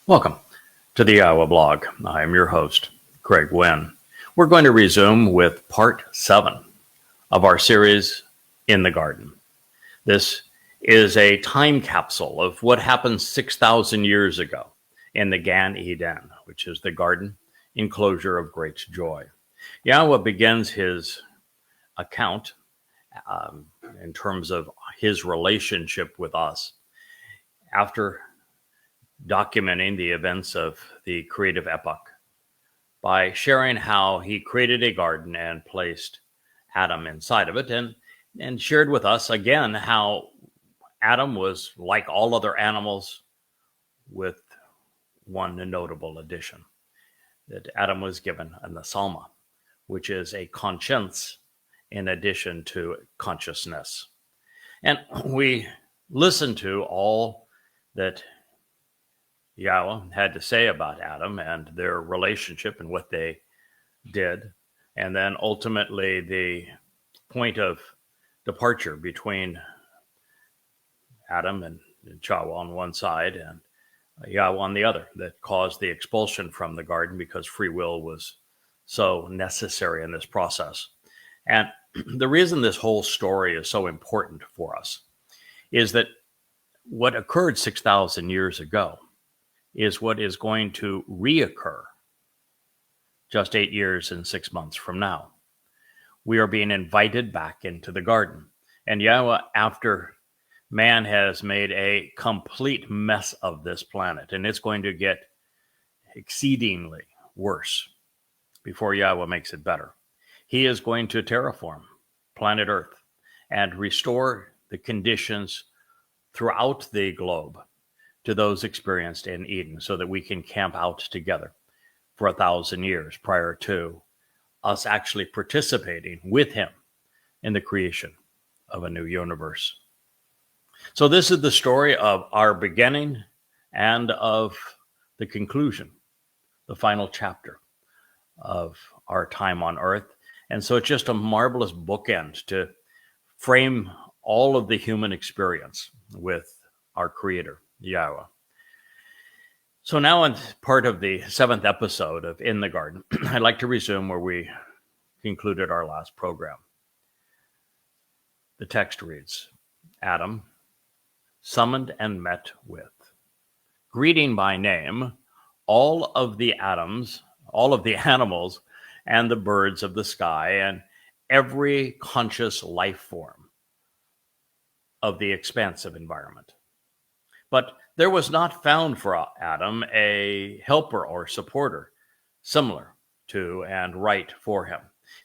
Welcome to the YAHOWAH blog. I am your host, Craig Winn. We're going to resume with part 7 of our series, In the Garden. This is a time capsule of what happened 6,000 years ago in the Gan Eden, which is the garden enclosure of great joy. Yahweh begins his account in terms of his relationship with us after documenting the events of the creative epoch by sharing how he created a garden and placed Adam inside of it, and shared with us again how Adam was like all other animals, with one notable addition, that Adam was given an asalma, which is a conscience in addition to consciousness. And we listened to all that Yahweh had to say about Adam and their relationship and what they did. And then ultimately the point of departure between Adam and Chawah on one side and Yahweh on the other, that caused the expulsion from the garden because free will was so necessary in this process. And the reason this whole story is so important for us is that what occurred 6,000 years ago is what is going to reoccur just 8 years and 6 months from now. We are being invited back into the garden. And Yahweh, after man has made a complete mess of this planet, and it's going to get exceedingly worse before Yahweh makes it better, he is going to terraform planet Earth and restore the conditions throughout the globe to those experienced in Eden, so that we can camp out together for 1,000 years prior to us actually participating with him in the creation of a new universe. So this is the story of our beginning and of the conclusion, the final chapter of our time on earth. And so it's just a marvelous bookend to frame all of the human experience with our Creator, Yahweh. So now in part of the 7th episode of In the Garden, I'd like to resume where we concluded our last program. The text reads, Adam, summoned and met with, greeting by name all of the animals and the birds of the sky and every conscious life form of the expansive environment. But there was not found for Adam a helper or supporter similar to and right for him.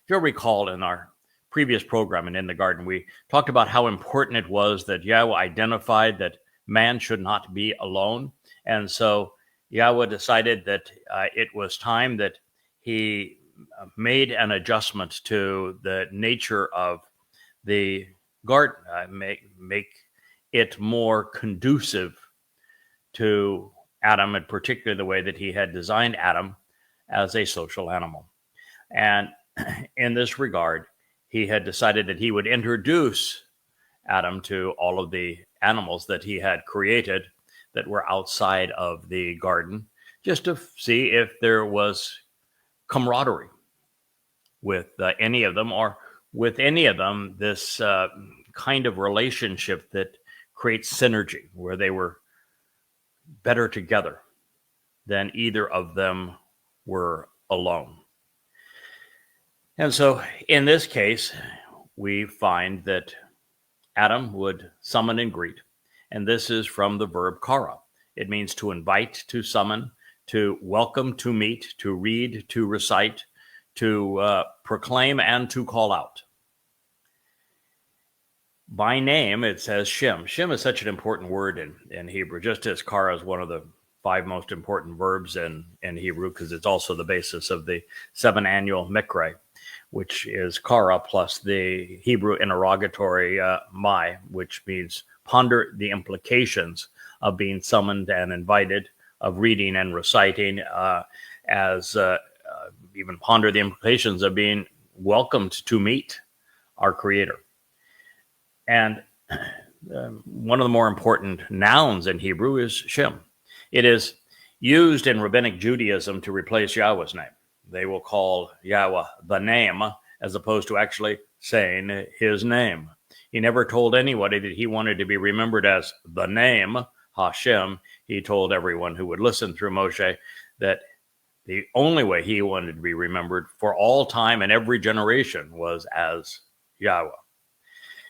If you'll recall, in our previous program and In the Garden, we talked about how important it was that Yahweh identified that man should not be alone. And so Yahweh decided that it was time that he made an adjustment to the nature of the garden, make it more conducive to Adam, and particularly the way that he had designed Adam as a social animal. And in this regard, he had decided that he would introduce Adam to all of the animals that he had created that were outside of the garden, just to see if there was camaraderie with any of them, or with any of them, this kind of relationship that creates synergy, where they were better together than either of them were alone. And so in this case, we find that Adam would summon and greet. And this is from the verb kara. It means to invite, to summon, to welcome, to meet, to read, to recite, to proclaim, and to call out. By name, it says Shem. Shem is such an important word in Hebrew, just as kara is one of the 5 most important verbs in Hebrew, because it's also the basis of the 7 annual Mikra. which is kara plus the Hebrew interrogatory mai, which means ponder the implications of being summoned and invited, of reading and reciting, even ponder the implications of being welcomed to meet our Creator. And one of the more important nouns in Hebrew is Shem. It is used in Rabbinic Judaism to replace Yahweh's name. They will call Yahweh the name as opposed to actually saying his name. He never told anybody that he wanted to be remembered as the name, Hashem. He told everyone who would listen through Moshe that the only way he wanted to be remembered for all time and every generation was as Yahweh.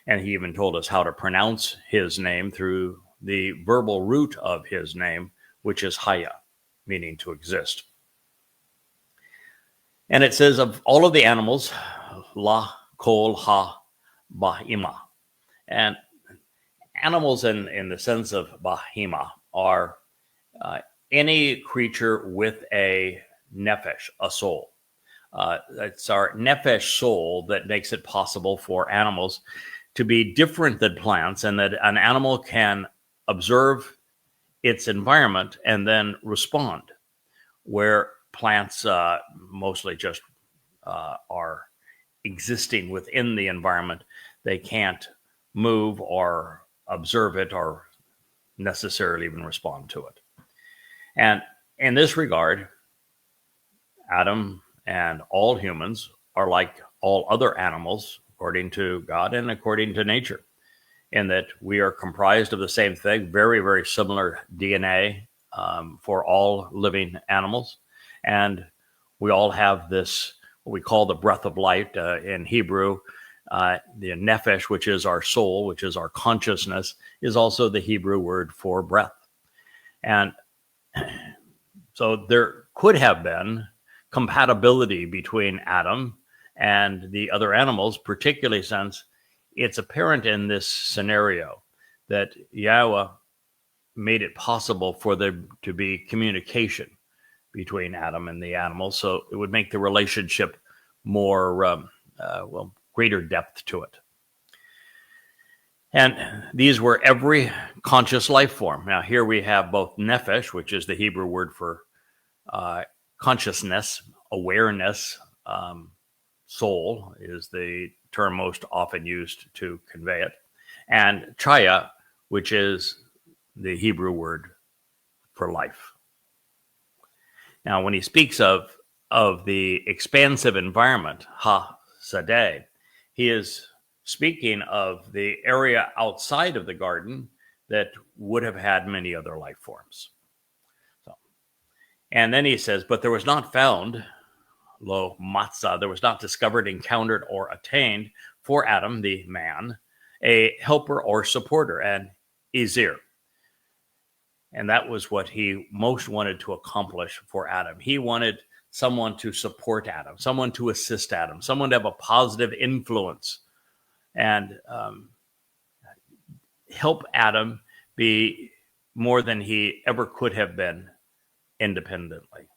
And he even told us how to pronounce his name through the verbal root of his name, which is Haya, meaning to exist. And it says of all of the animals, La Kol Ha Bahima. And animals in the sense of Bahima are any creature with a nefesh, a soul. It's our nefesh soul that makes it possible for animals to be different than plants, and that an animal can observe its environment and then respond, where plants mostly just are existing within the environment. They can't move or observe it or necessarily even respond to it. And in this regard, Adam and all humans are like all other animals, according to God and according to nature, in that we are comprised of the same thing, very, very similar DNA for all living animals. And we all have this, what we call the breath of life in Hebrew. The nefesh, which is our soul, which is our consciousness, is also the Hebrew word for breath. And so there could have been compatibility between Adam and the other animals, particularly since it's apparent in this scenario that Yahweh made it possible for there to be communication between Adam and the animals. So it would make the relationship more, greater depth to it. And these were every conscious life form. Now, here we have both nefesh, which is the Hebrew word for consciousness, awareness. Soul is the term most often used to convey it. And chaya, which is the Hebrew word for life. Now, when he speaks of the expansive environment, ha-sadeh, he is speaking of the area outside of the garden that would have had many other life forms. And then he says, but there was not found, lo matzah, there was not discovered, encountered, or attained for Adam, the man, a helper or supporter, an izir. And that was what he most wanted to accomplish for Adam. He wanted someone to support Adam, someone to assist Adam, someone to have a positive influence and help Adam be more than he ever could have been independently.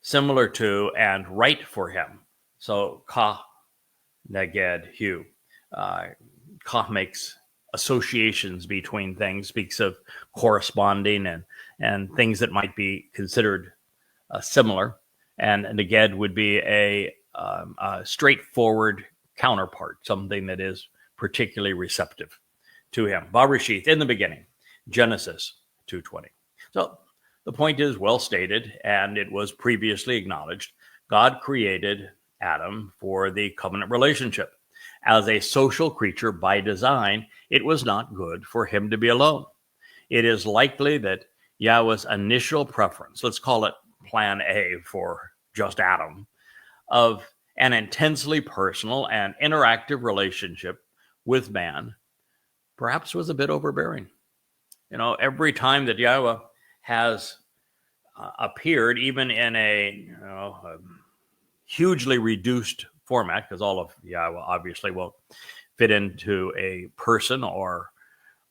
Similar to and right for him. So ka neged hu. Ka makes associations between things, speaks of corresponding and things that might be considered similar. And neged would be a straightforward counterpart, something that is particularly receptive to him. Barishith, in the beginning, Genesis 2:20. So the point is well stated, and it was previously acknowledged. God created Adam for the covenant relationship. As a social creature by design, it was not good for him to be alone. It is likely that Yahweh's initial preference, let's call it plan A for just Adam, of an intensely personal and interactive relationship with man, perhaps was a bit overbearing. You know, every time that Yahweh has appeared, even in a hugely reduced format, because all of Yahweh obviously won't fit into a person or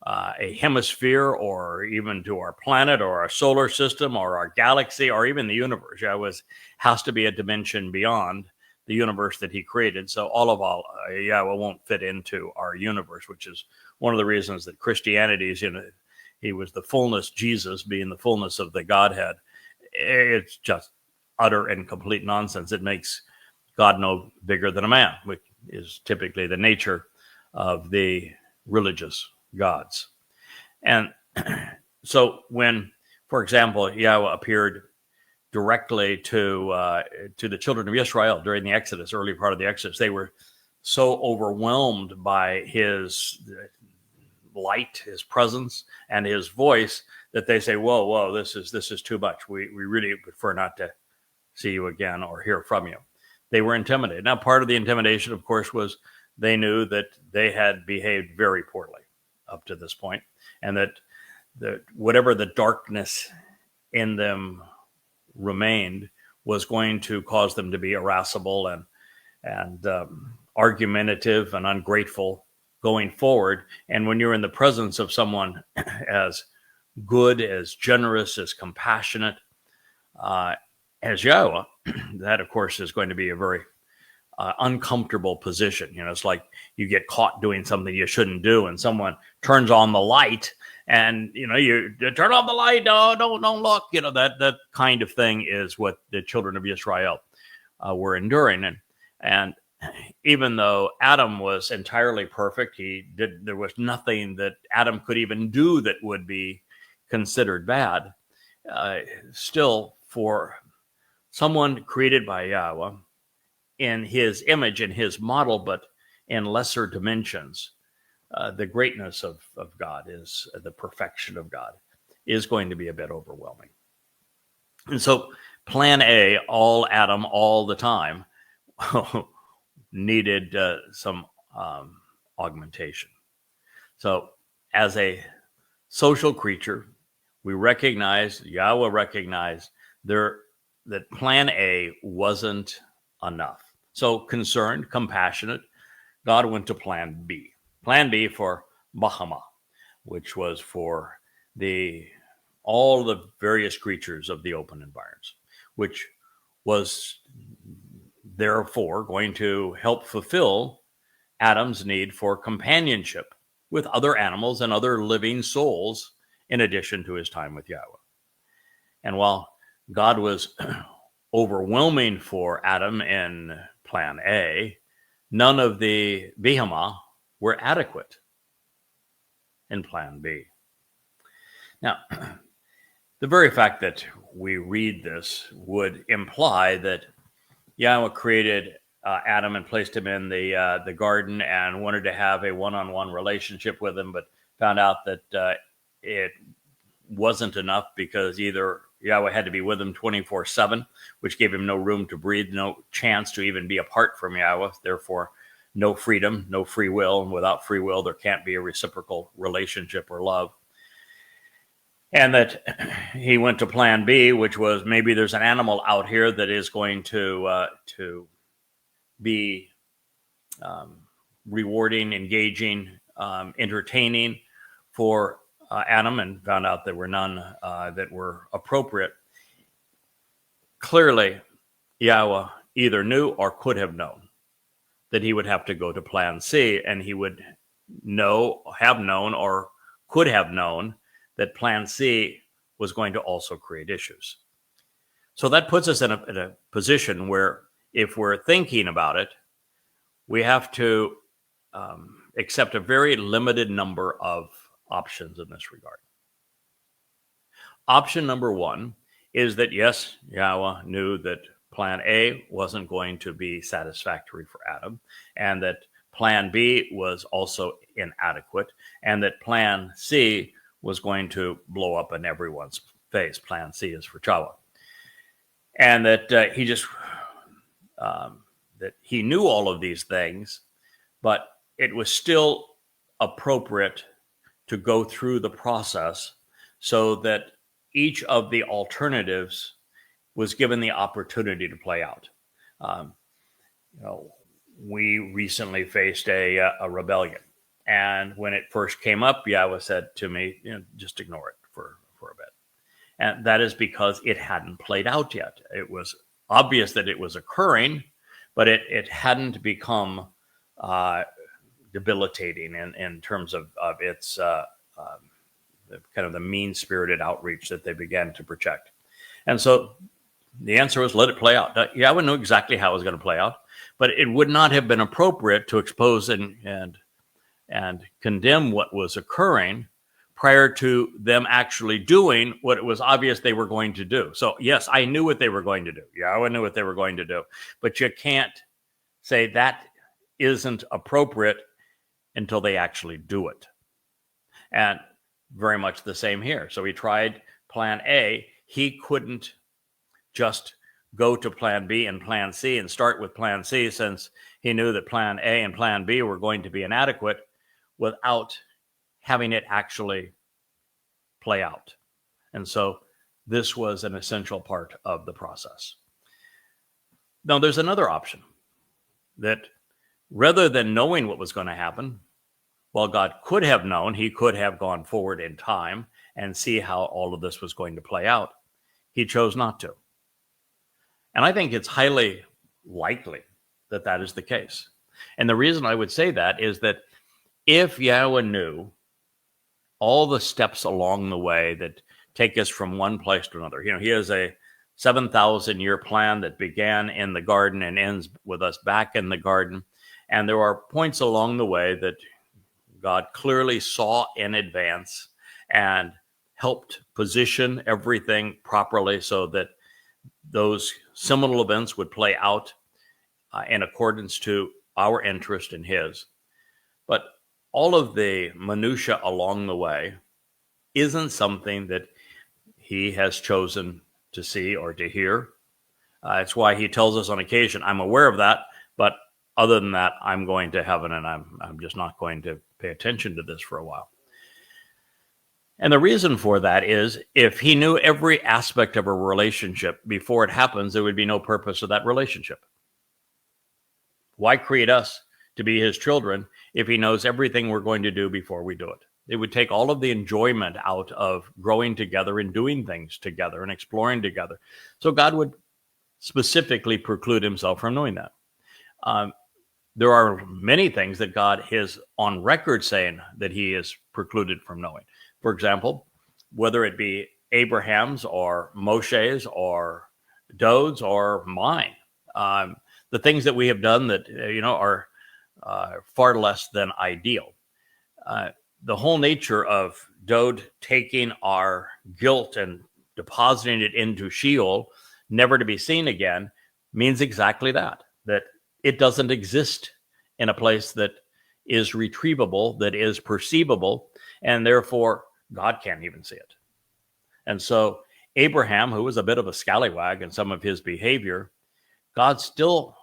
a hemisphere or even to our planet or our solar system or our galaxy or even the universe. Yahweh has to be a dimension beyond the universe that he created. So all Yahweh won't fit into our universe, which is one of the reasons that Christianity is, he was the fullness, Jesus being the fullness of the Godhead. It's just utter and complete nonsense. It makes God no bigger than a man, which is typically the nature of the religious gods. And so when, for example, Yahweh appeared directly to the children of Israel during the Exodus, early part of the Exodus, they were so overwhelmed by his light, his presence, and his voice that they say, whoa, this is too much. We really prefer not to see you again or hear from you. They were intimidated. Now, part of the intimidation, of course, was they knew that they had behaved very poorly up to this point, and that whatever the darkness in them remained was going to cause them to be irascible and argumentative and ungrateful going forward. And when you're in the presence of someone as good, as generous, as compassionate as Yahweh, that, of course, is going to be a very uncomfortable position. It's like you get caught doing something you shouldn't do, and someone turns on the light, and you turn off the light. Oh, don't look. That kind of thing is what the children of Israel were enduring, and even though Adam was entirely perfect, there was nothing that Adam could even do that would be considered bad. Still, for someone created by Yahweh in his image, in his model, but in lesser dimensions, the greatness of God is the perfection of God is going to be a bit overwhelming. And so plan A, all Adam, all the time, needed some augmentation. So as a social creature, we recognize, Yahweh recognized that plan A wasn't enough. So concerned, compassionate, God went to plan B. Plan B for Bahama, which was for all the various creatures of the open environs, which was therefore going to help fulfill Adam's need for companionship with other animals and other living souls in addition to his time with Yahweh. And while God was overwhelming for Adam in plan A, none of the Behemah were adequate in plan B. Now, the very fact that we read this would imply that Yahweh created Adam and placed him in the garden and wanted to have a one-on-one relationship with him, but found out that it wasn't enough because either Yahweh had to be with him 24/7, which gave him no room to breathe, no chance to even be apart from Yahweh, therefore no freedom, no free will, and without free will there can't be a reciprocal relationship or love. And that he went to plan B, which was maybe there's an animal out here that is going to be rewarding, engaging, entertaining for Adam, and found out there were none that were appropriate. Clearly, Yahweh either knew or could have known that he would have to go to plan C, and he would have known or could have known that plan C was going to also create issues. So that puts us in a position where if we're thinking about it, we have to accept a very limited number of options in this regard. Option number one is that, yes, Yahweh knew that plan A wasn't going to be satisfactory for Adam, and that plan B was also inadequate, and that plan C was going to blow up in everyone's face. Plan C is for Towrah. And that that he knew all of these things, but it was still appropriate to go through the process so that each of the alternatives was given the opportunity to play out. We recently faced a rebellion. And when it first came up, Yahweh said to me, just ignore it for a bit. And that is because it hadn't played out yet. It was obvious that it was occurring, but it hadn't become debilitating in terms of its kind of the mean-spirited outreach that they began to project. And so the answer was, let it play out. Yahowah knew exactly how it was going to play out, but it would not have been appropriate to expose and condemn what was occurring prior to them actually doing what it was obvious they were going to do. So yes, I knew what they were going to do. Yahowah knew what they were going to do, but you can't say that isn't appropriate until they actually do it. And very much the same here. So he tried plan A. He couldn't just go to plan B and plan C and start with plan C, since he knew that plan A and plan B were going to be inadequate without having it actually play out. And so this was an essential part of the process. Now, there's another option, that rather than knowing what was going to happen, while God could have known, he could have gone forward in time and see how all of this was going to play out. He chose not to. And I think it's highly likely that that is the case. And the reason I would say that is that if Yahowah knew all the steps along the way that take us from one place to another, he has a 7,000-year plan that began in the garden and ends with us back in the garden. And there are points along the way that God clearly saw in advance and helped position everything properly so that those seminal events would play out in accordance to our interest and his. But all of the minutia along the way isn't something that he has chosen to see or to hear. It's why he tells us on occasion, I'm aware of that, but other than that, I'm going to heaven, and I'm just not going to pay attention to this for a while. And the reason for that is, if he knew every aspect of a relationship before it happens, there would be no purpose of that relationship. Why create us to be his children if he knows everything we're going to do before we do it? It would take all of the enjoyment out of growing together and doing things together and exploring together. So God would specifically preclude himself from knowing that. There are many things that God is on record saying that he is precluded from knowing. For example, whether it be Abraham's or Moshe's or Dod's or mine, the things that we have done that are far less than ideal. The whole nature of Dod taking our guilt and depositing it into Sheol, never to be seen again, means exactly that it doesn't exist in a place that is retrievable, that is perceivable, and therefore God can't even see it. And so Abraham, who was a bit of a scallywag in some of his behavior, God still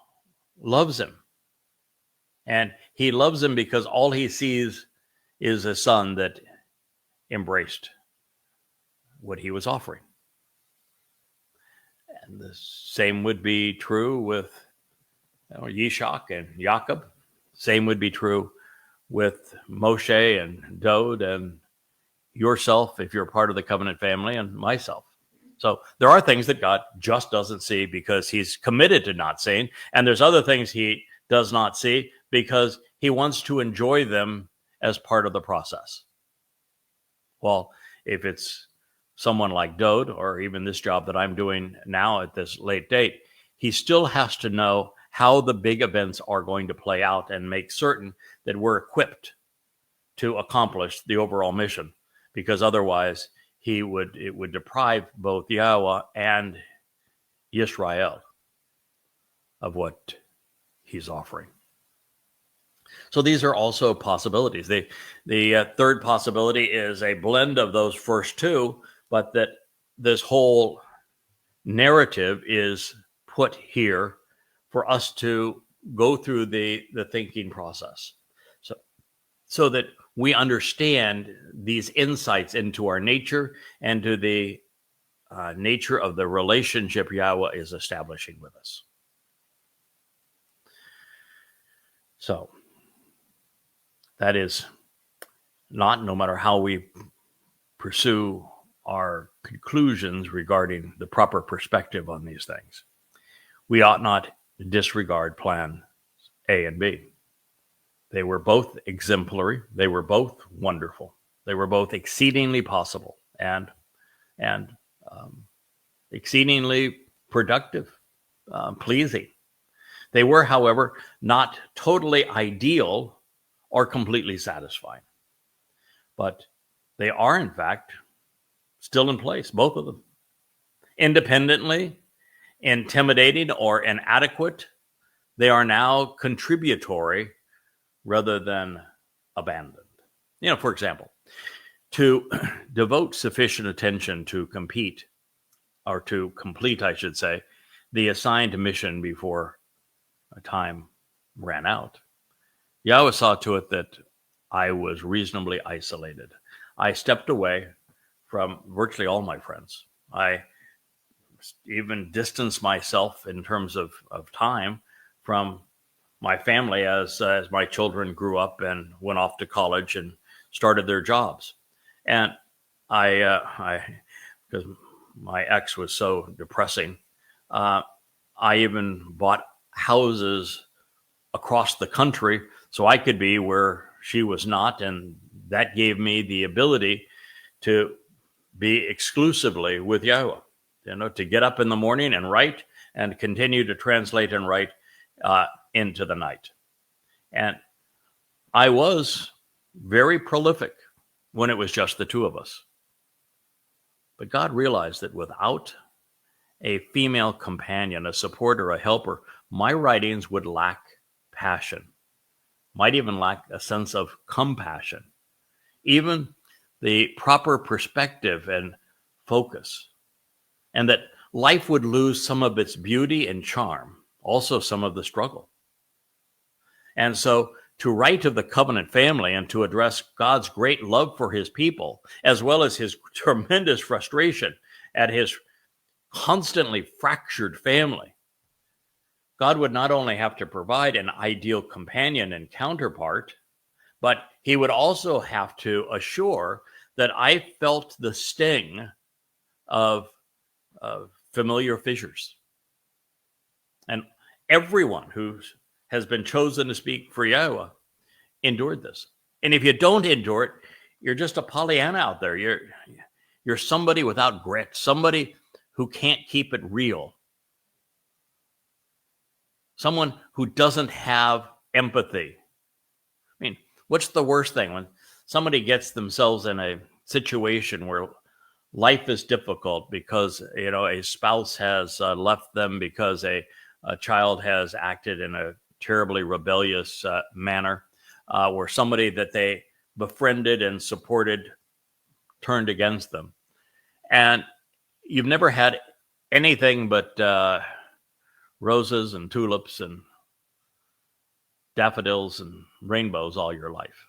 loves him. And he loves him because all he sees is a son that embraced what he was offering. And the same would be true with Yishak and Jacob. Same would be true with Moshe and Dod and yourself, if you're part of the covenant family, and myself. So there are things that God just doesn't see because he's committed to not seeing. And there's other things he does not see because he wants to enjoy them as part of the process. Well, if it's someone like Dod, or even this job that I'm doing now at this late date, he still has to know how the big events are going to play out and make certain that we're equipped to accomplish the overall mission, because otherwise it would deprive both Yahowah and Israel of what he's offering. So these are also possibilities. The third possibility is a blend of those first two, but that this whole narrative is put here for us to go through the thinking process, so that we understand these insights into our nature and to the nature of the relationship Yahowah is establishing with us. So that is not, no matter how we pursue our conclusions regarding the proper perspective on these things, we ought not disregard plan A and B. They were both exemplary. They were both wonderful. They were both exceedingly possible and exceedingly productive, pleasing. They were, however, not totally ideal or completely satisfying. But they are, in fact, still in place, both of them. Independently, intimidating, or inadequate, they are now contributory rather than abandoned. For example, to devote sufficient attention to complete, I should say, the assigned mission before time ran out. Yahweh saw to it that I was reasonably isolated. I stepped away from virtually all my friends. I even distanced myself in terms of time from my family as my children grew up and went off to college and started their jobs. And I because my ex was so depressing, I even bought houses across the country so I could be where she was not, and that gave me the ability to be exclusively with Yahweh. To get up in the morning and write, and continue to translate and write into the night. And I was very prolific when it was just the two of us. But God realized that without a female companion, a supporter, a helper, my writings would lack passion, might even lack a sense of compassion, even the proper perspective and focus, and that life would lose some of its beauty and charm, also some of the struggle. And so to write of the covenant family and to address God's great love for his people, as well as his tremendous frustration at his constantly fractured family, God would not only have to provide an ideal companion and counterpart, but he would also have to assure that I felt the sting of familiar fissures. And everyone who has been chosen to speak for Yahweh endured this. And if you don't endure it, you're just a Pollyanna out there. You're somebody without grit, somebody who can't keep it real, someone who doesn't have empathy. I mean, what's the worst thing when somebody gets themselves in a situation where life is difficult because a spouse has left them, because a child has acted in a terribly rebellious manner, where somebody that they befriended and supported turned against them, and you've never had anything but roses and tulips and daffodils and rainbows all your life.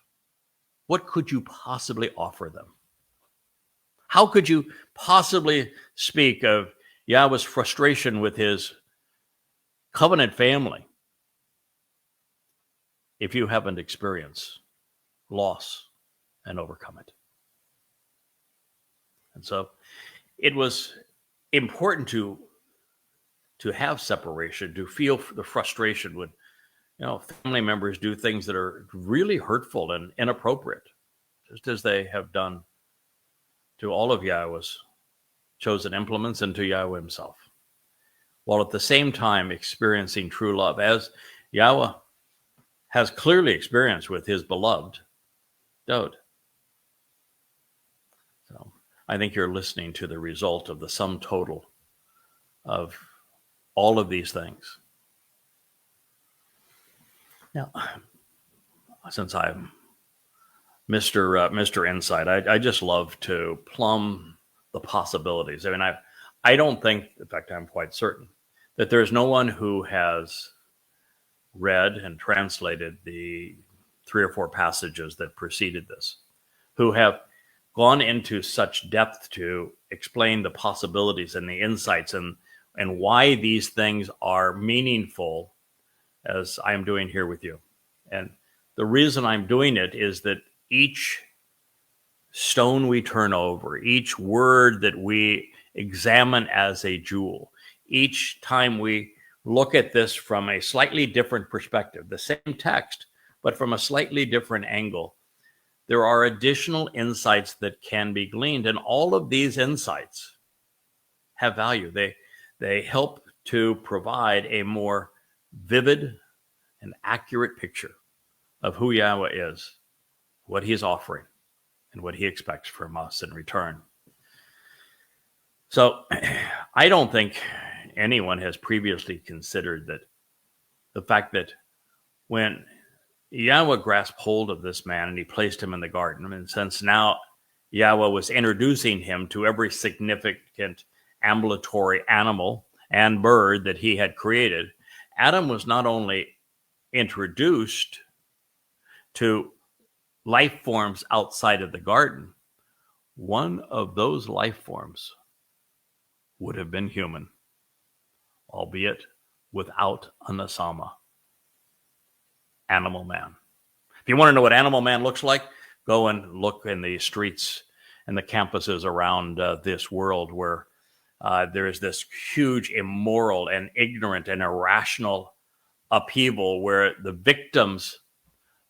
What could you possibly offer them? How could you possibly speak of Yahweh's frustration with his covenant family if you haven't experienced loss and overcome it? And so it was important to have separation, to feel the frustration when family members do things that are really hurtful and inappropriate, just as they have done to all of Yahweh's chosen implements and to Yahweh himself, while at the same time experiencing true love, as Yahweh has clearly experienced with his beloved Dode. So I think you're listening to the result of the sum total of all of these things. Now, since I'm Mr. Insight, I just love to plumb the possibilities. I mean, I don't think, in fact, I'm quite certain that there's no one who has read and translated the 3 or 4 passages that preceded this, who have gone into such depth to explain the possibilities and the insights and why these things are meaningful, as I'm doing here with you. And the reason I'm doing it is that each stone we turn over, each word that we examine as a jewel, each time we look at this from a slightly different perspective, the same text, but from a slightly different angle, there are additional insights that can be gleaned. And all of these insights have value. They help to provide a more vivid and accurate picture of who Yahweh is, what he's offering, and what he expects from us in return. So I don't think anyone has previously considered that the fact that when Yahweh grasped hold of this man and he placed him in the garden, and since now Yahweh was introducing him to every significant ambulatory animal and bird that he had created, Adam was not only introduced to life forms outside of the garden, one of those life forms would have been human, albeit without a nasama. Animal man. If you want to know what animal man looks like, go and look in the streets and the campuses around this world where there is this huge immoral and ignorant and irrational upheaval where the victims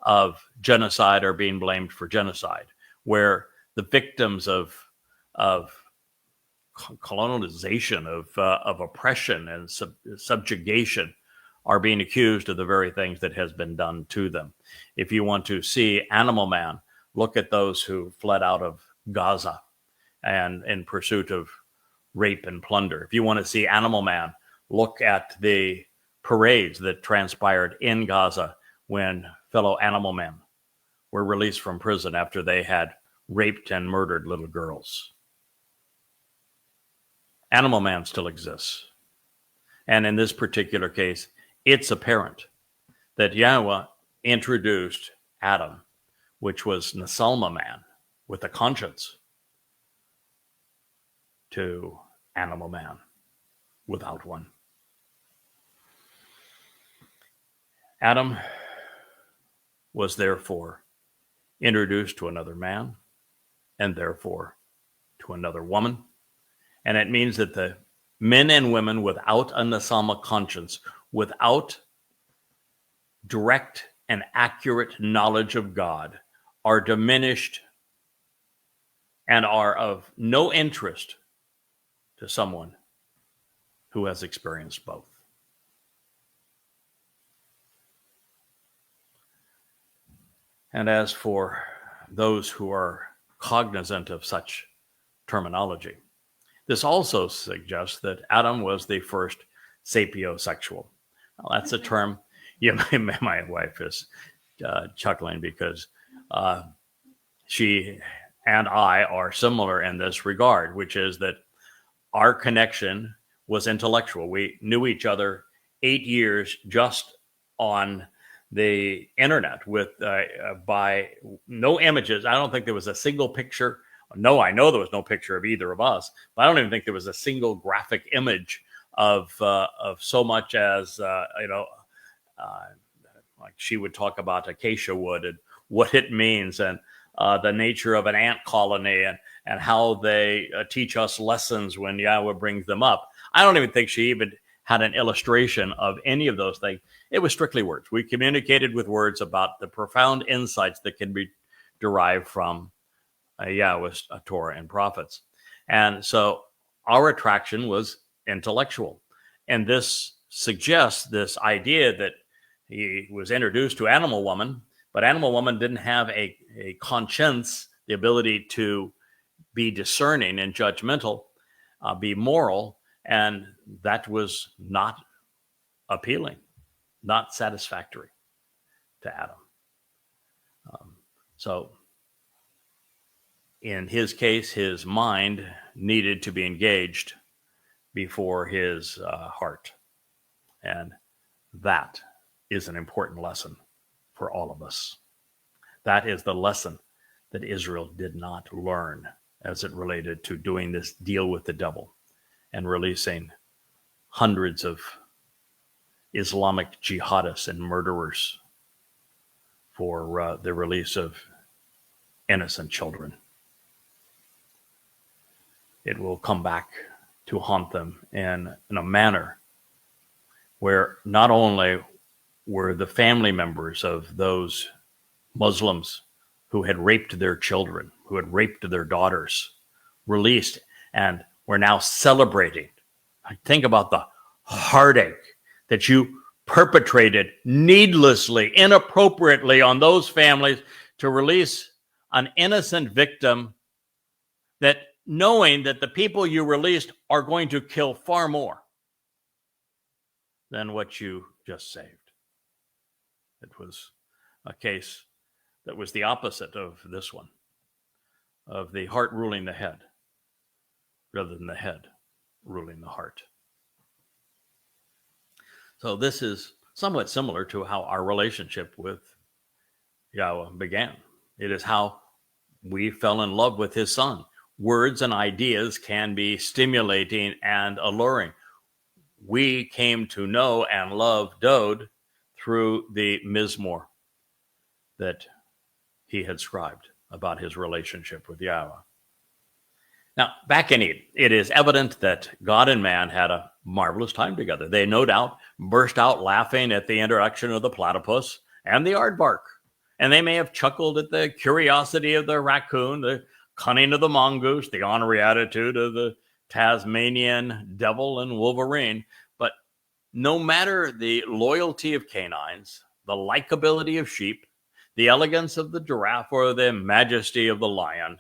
of genocide are being blamed for genocide, where the victims of colonization, of oppression and subjugation are being accused of the very things that has been done to them. If you want to see animal man, look at those who fled out of Gaza and in pursuit of rape and plunder. If you want to see animal man, look at the parades that transpired in Gaza when fellow animal men were released from prison after they had raped and murdered little girls. Animal man still exists. And in this particular case, it's apparent that Yahweh introduced Adam, which was Nasalma man, with a conscience, to animal man without one. Adam was therefore introduced to another man and therefore to another woman. And it means that the men and women without a Nasama conscience, without direct and accurate knowledge of God, are diminished and are of no interest to someone who has experienced both. And as for those who are cognizant of such terminology, this also suggests that Adam was the first sapiosexual. Now, that's a term. My wife is chuckling because she and I are similar in this regard, which is that our connection was intellectual. We knew each other 8 years just on the internet with by no images. I don't think there was a single picture. No, I know there was no picture of either of us, but I don't even think there was a single graphic image of so much as like she would talk about acacia wood and what it means, and the nature of an ant colony, and how they teach us lessons when Yahweh brings them up. I don't even think she even had an illustration of any of those things. It was strictly words. We communicated with words about the profound insights that can be derived from Yahweh's Torah and prophets. And so our attraction was intellectual. And this suggests this idea that he was introduced to animal woman, but animal woman didn't have a conscience, the ability to be discerning and judgmental, be moral, and that was not appealing, not satisfactory to Adam. So in his case, his mind needed to be engaged before his heart. And that is an important lesson for all of us. That is the lesson that Israel did not learn as it related to doing this deal with the devil and releasing hundreds of Islamic jihadists and murderers for the release of innocent children. It will come back to haunt them in a manner where not only were the family members of those Muslims who had raped their children, who had raped their daughters, released and were now celebrating. Think about the heartache that you perpetrated needlessly, inappropriately on those families to release an innocent victim, that knowing that the people you released are going to kill far more than what you just saved. It was a case that was the opposite of this one, of the heart ruling the head rather than the head ruling the heart. So this is somewhat similar to how our relationship with Yahweh began. It is how we fell in love with his son. Words and ideas can be stimulating and alluring. We came to know and love Dode through the Mizmor that he had scribed about his relationship with Yahweh. Now, back in Eden, it is evident that God and man had a marvelous time together. They no doubt burst out laughing at the introduction of the platypus and the aardvark. And they may have chuckled at the curiosity of the raccoon, the cunning of the mongoose, the ornery attitude of the Tasmanian devil and wolverine. But no matter the loyalty of canines, the likability of sheep, the elegance of the giraffe, or the majesty of the lion,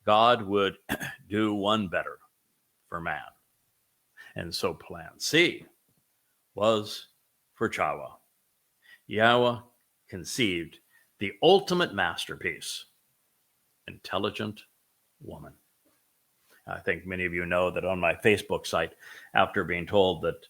God would do one better for man. And so plan C was for Towrah. Yahweh conceived the ultimate masterpiece, intelligent woman. I think many of you know that on my Facebook site, after being told that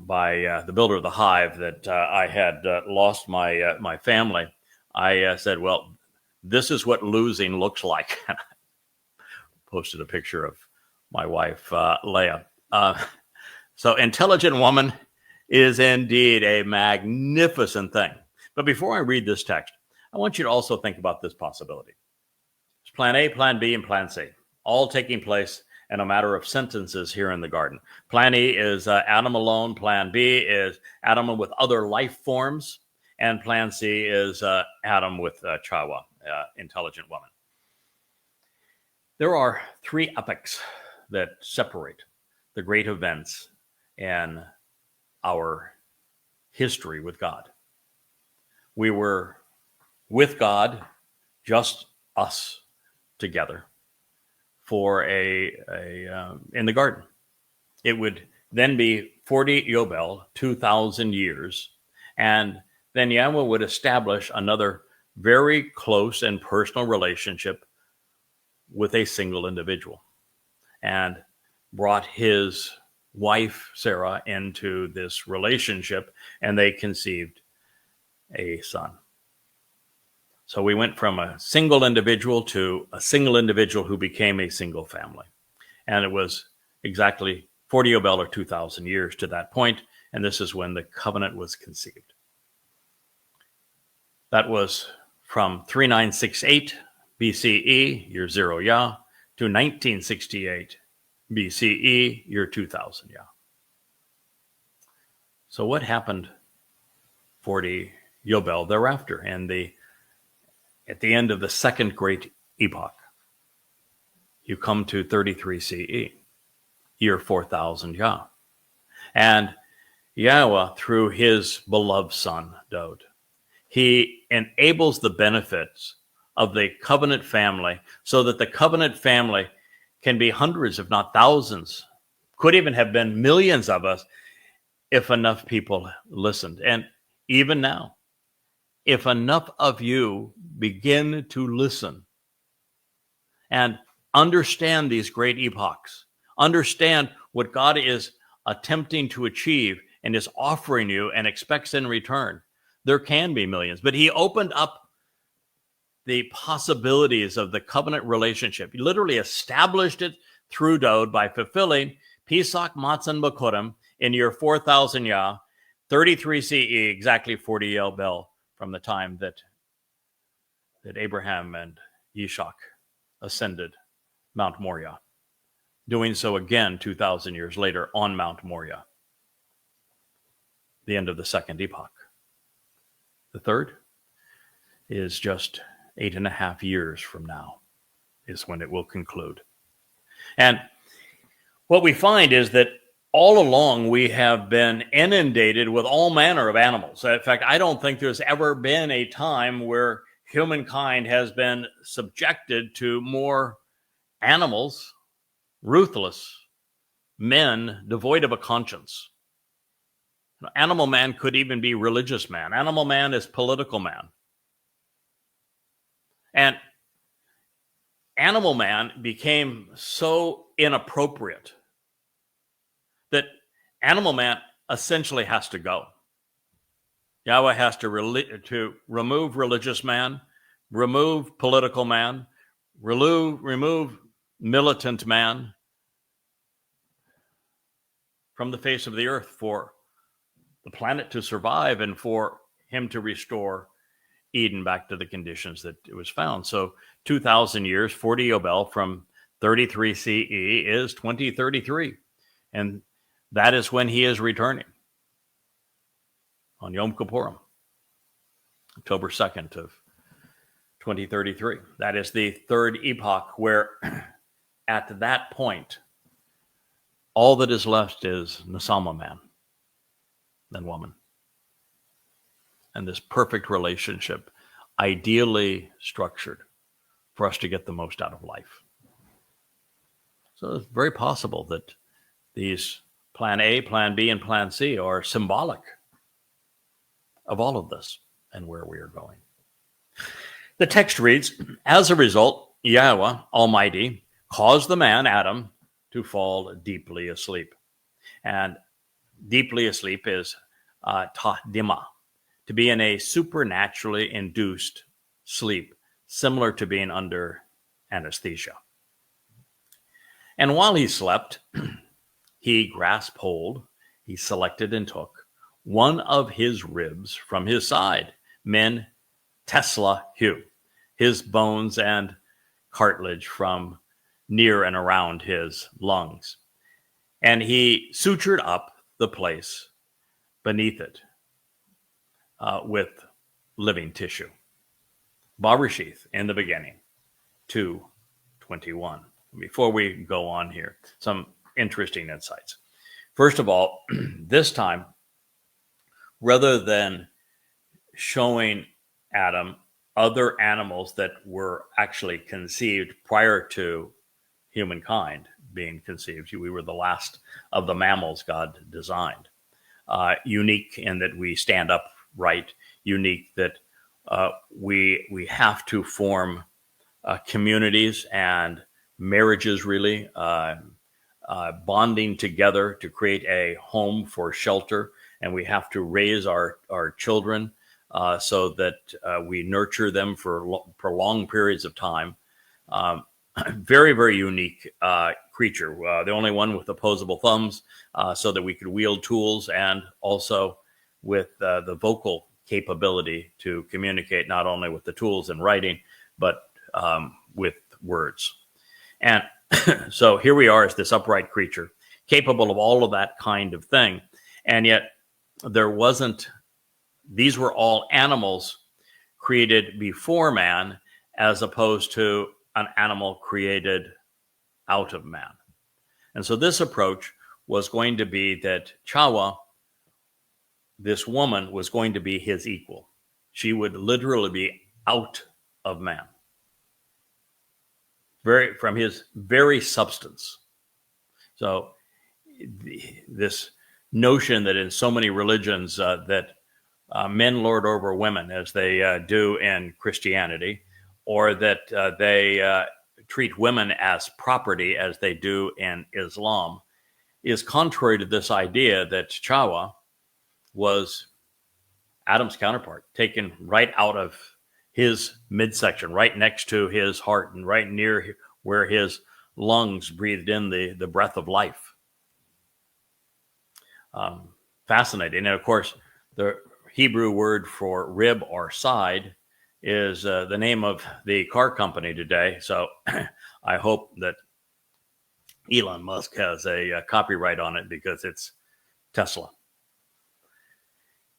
by the builder of the hive that I had lost my family, I said, well, this is what losing looks like. And I posted a picture of my wife, Leah. So intelligent woman is indeed a magnificent thing. But before I read this text, I want you to also think about this possibility. It's plan A, plan B, and plan C, all taking place in a matter of sentences here in the garden. Plan E is Adam alone. Plan B is Adam with other life forms. And plan C is Adam with Towrah, intelligent woman. There are three epochs that separate the great events in our history with God. We were with God, just us together, for in the garden. It would then be 40 Yobel, 2,000 years, and then Yahweh would establish another very close and personal relationship with a single individual, and brought his wife, Sarah, into this relationship, and they conceived a son. So we went from a single individual to a single individual who became a single family. And it was exactly 40 Yobel, or 2,000 years to that point, and this is when the covenant was conceived. That was from 3968 BCE, year 0 Yah, to 1968 BCE, year 2000 Yah. So what happened 40 Yobel thereafter, and at the end of the second great epoch, you come to 33 CE, year 4000 Yah. And Yahweh, through his beloved son, Dode, he enables the benefits of the covenant family so that the covenant family can be hundreds, if not thousands, could even have been millions of us if enough people listened. And even now, if enough of you begin to listen and understand these great epochs, understand what God is attempting to achieve and is offering you and expects in return, there can be millions. But he opened up the possibilities of the covenant relationship. He literally established it through Dode by fulfilling Pesach, Matzah, and Bakurim in year 4000 Yah, 33 CE, exactly 40 Yobel from the time that Abraham and Yishak ascended Mount Moriah, doing so again 2,000 years later on Mount Moriah. the end of the second epoch. The third is just 8.5 years from now is when it will conclude. And what we find is that all along we have been inundated with all manner of animals. In fact, I don't think there's ever been a time where humankind has been subjected to more animals, ruthless men devoid of a conscience. Animal man could even be religious man. Animal man is political man. And animal man became so inappropriate that animal man essentially has to go. Yahweh has to remove religious man, remove political man, remove militant man from the face of the earth for the planet to survive and for him to restore Eden back to the conditions that it was found. So 2,000 years, 40 Yobel from 33 CE is 2033. And that is when he is returning on Yom Kippurim, October 2nd of 2033. That is the third epoch where at that point, all that is left is Nesama man and woman. And this perfect relationship, ideally structured for us to get the most out of life. So it's very possible that these plan A, plan B, and plan C are symbolic of all of this and where we are going. The text reads, as a result, Yahweh Almighty caused the man, Adam, to fall deeply asleep. And deeply asleep is tahdima, to be in a supernaturally induced sleep, similar to being under anesthesia. And while he slept, he grasped hold, he selected and took one of his ribs from his side, min Tesla Hu, his bones and cartilage from near and around his lungs. And he sutured up the place beneath it with living tissue. Barashith in the beginning, 2:21. Before we go on here, some interesting insights. First of all, this time, rather than showing Adam other animals that were actually conceived prior to humankind being conceived, we were the last of the mammals God designed. Unique in that we stand upright, unique that we have to form communities and marriages, really, bonding together to create a home for shelter. And we have to raise our children so that we nurture them for prolonged periods of time. Very, very unique creature. The only one with opposable thumbs so that we could wield tools, and also with the vocal capability to communicate not only with the tools and writing, but with words. And so here we are as this upright creature, capable of all of that kind of thing. And yet these were all animals created before man, as opposed to an animal created out of man. And so this approach was going to be that Chawa, this woman, was going to be his equal. She would literally be out of man, from his very substance. So this notion that in so many religions that men lord over women, as they do in Christianity, or that they treat women as property, as they do in Islam, is contrary to this idea that Chawa was Adam's counterpart, taken right out of his midsection, right next to his heart and right near where his lungs breathed in the breath of life. Fascinating. And of course, the Hebrew word for rib or side is the name of the car company today. So I hope that Elon Musk has a copyright on it, because it's Tesla.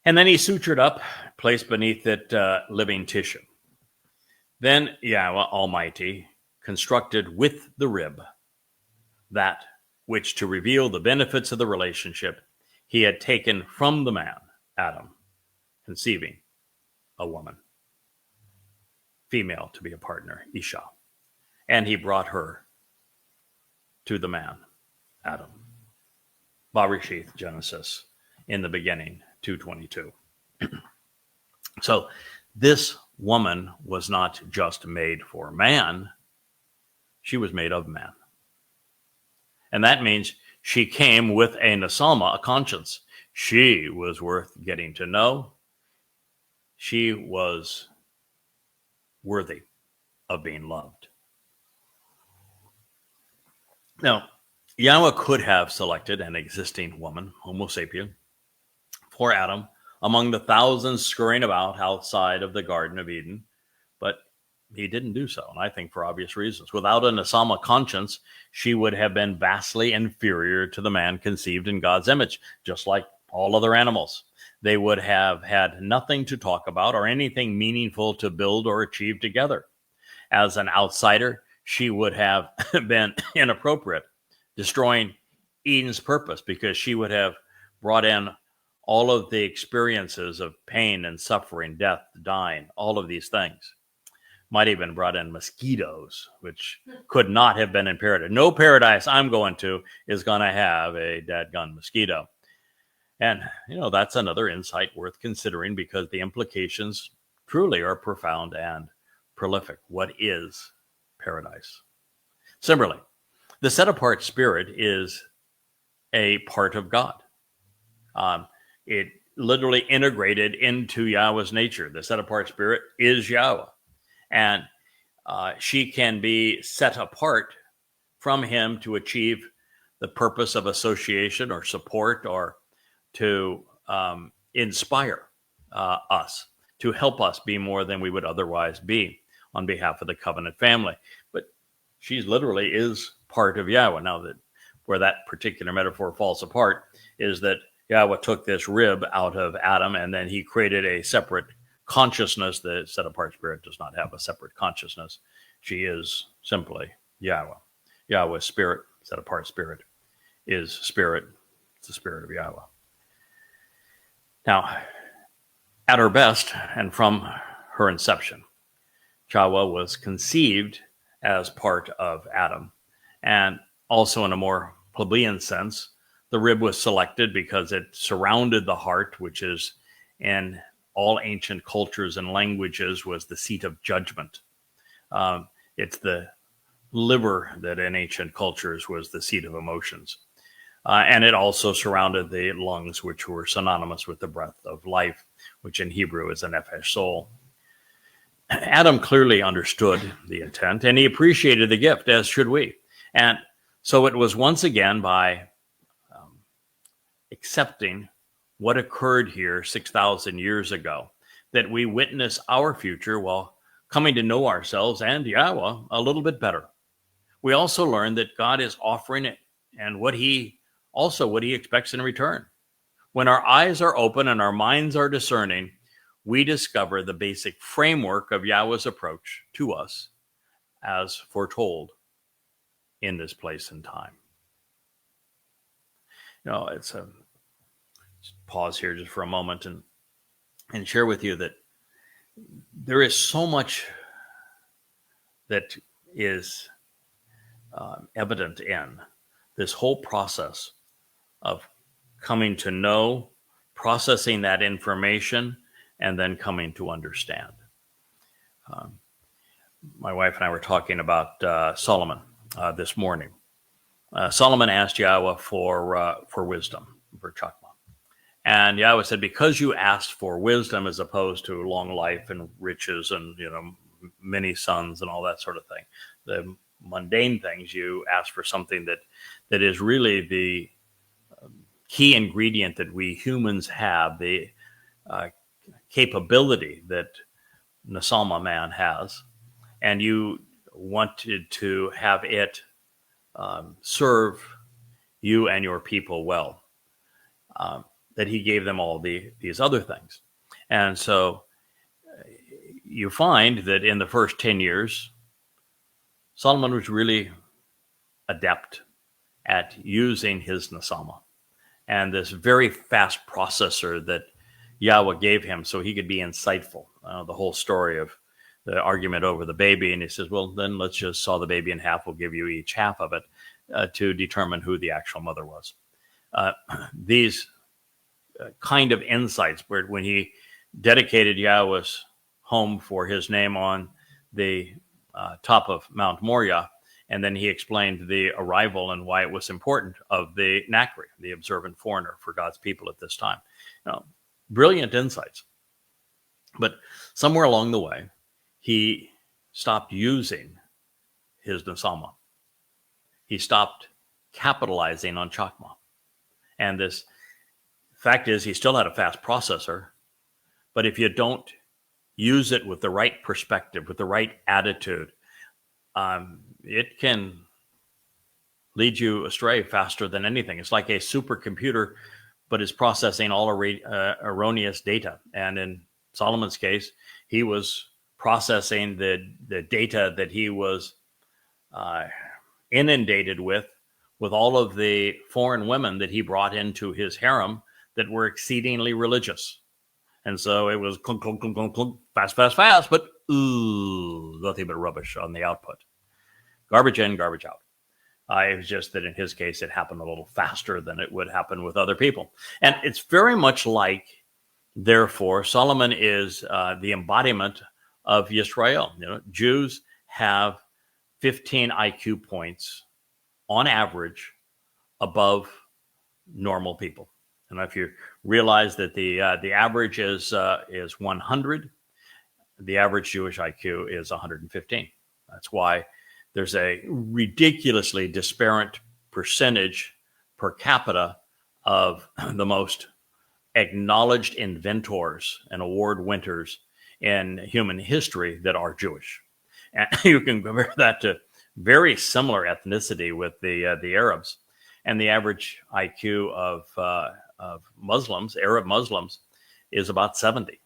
And then he sutured up, placed beneath it living tissue. Then Yahweh Almighty constructed with the rib that which, to reveal the benefits of the relationship, he had taken from the man, Adam, conceiving a woman, female to be a partner, Isha. And he brought her to the man, Adam. Barishith, Genesis, in the beginning, 2:22. So this woman was not just made for man, she was made of man. And that means she came with a nasalma, a conscience. She was worth getting to know. She was worthy of being loved. Now, Yahweh could have selected an existing woman, Homo sapien, for Adam among the thousands scurrying about outside of the Garden of Eden, but he didn't do so, and I think for obvious reasons. Without a Nasama conscience, she would have been vastly inferior to the man conceived in God's image, just like all other animals. They would have had nothing to talk about or anything meaningful to build or achieve together. As an outsider, she would have been inappropriate, destroying Eden's purpose, because she would have brought in all of the experiences of pain and suffering, death, dying, all of these things. Might even brought in mosquitoes, which could not have been in paradise. No paradise I'm going to is going to have a dadgun mosquito. And, that's another insight worth considering, because the implications truly are profound and prolific. What is paradise? Similarly, the set-apart spirit is a part of God. It literally integrated into Yahweh's nature. The set-apart spirit is Yahweh. And she can be set apart from him to achieve the purpose of association or support, or to inspire us, to help us be more than we would otherwise be on behalf of the covenant family. But she literally is part of Yahweh. Now, where that particular metaphor falls apart is that Yahweh took this rib out of Adam, and then he created a separate consciousness. The set-apart spirit does not have a separate consciousness. She is simply Yahweh. Yahweh's spirit, set-apart spirit, is spirit. It's the spirit of Yahweh. Now, at her best, and from her inception, Yahweh was conceived as part of Adam. And also, in a more plebeian sense, the rib was selected because it surrounded the heart, which is, in all ancient cultures and languages, was the seat of judgment. It's the liver that in ancient cultures was the seat of emotions. And it also surrounded the lungs, which were synonymous with the breath of life, which in Hebrew is a nefesh, soul. Adam clearly understood the intent, and he appreciated the gift, as should we. And so it was once again by accepting what occurred here 6,000 years ago that we witness our future while coming to know ourselves and Yahweh a little bit better. We also learn that God is offering it, and what he expects in return. When our eyes are open and our minds are discerning, we discover the basic framework of Yahweh's approach to us as foretold in this place and time. It's a pause here just for a moment and share with you that there is so much that is evident in this whole process of coming to know, processing that information, and then coming to understand. My wife and I were talking about Solomon this morning. Solomon asked Yahweh for wisdom, for chakma. And Yahweh said, because you asked for wisdom as opposed to long life and riches and, many sons and all that sort of thing, the mundane things, you ask for something that is really the key ingredient that we humans have, the capability that Nasalma man has, and you wanted to have it that he gave them all these other things. And so you find that in the first 10 years, Solomon was really adept at using his Nesama and this very fast processor that Yahweh gave him so he could be insightful. The whole story of the argument over the baby. And he says, well, then let's just saw the baby in half. We'll give you each half of it to determine who the actual mother was. These kind of insights where when he dedicated Yahweh's home for his name on the top of Mount Moriah, and then he explained the arrival and why it was important of the Nakri, the observant foreigner for God's people at this time. Brilliant insights. But somewhere along the way, he stopped using his Nesama. He stopped capitalizing on Chakma. And this fact is, he still had a fast processor, but if you don't use it with the right perspective, with the right attitude, it can lead you astray faster than anything. It's like a supercomputer, but is processing all erroneous data. And in Solomon's case, he was processing the data that he was inundated with all of the foreign women that he brought into his harem that were exceedingly religious. And so it was clunk, clunk, clunk, clunk, clunk, fast, fast, fast, but nothing but rubbish on the output. Garbage in, garbage out. It was just that in his case, it happened a little faster than it would happen with other people. And it's very much like, therefore, Solomon is the embodiment of Yisrael. Jews have 15 IQ points on average above normal people. And if you realize that the average is 100, the average Jewish IQ is 115. That's why there's a ridiculously disparate percentage per capita of the most acknowledged inventors and award winners in human history that are Jewish. And you can compare that to very similar ethnicity with the Arabs. And the average IQ of Muslims, Arab Muslims, is about 70.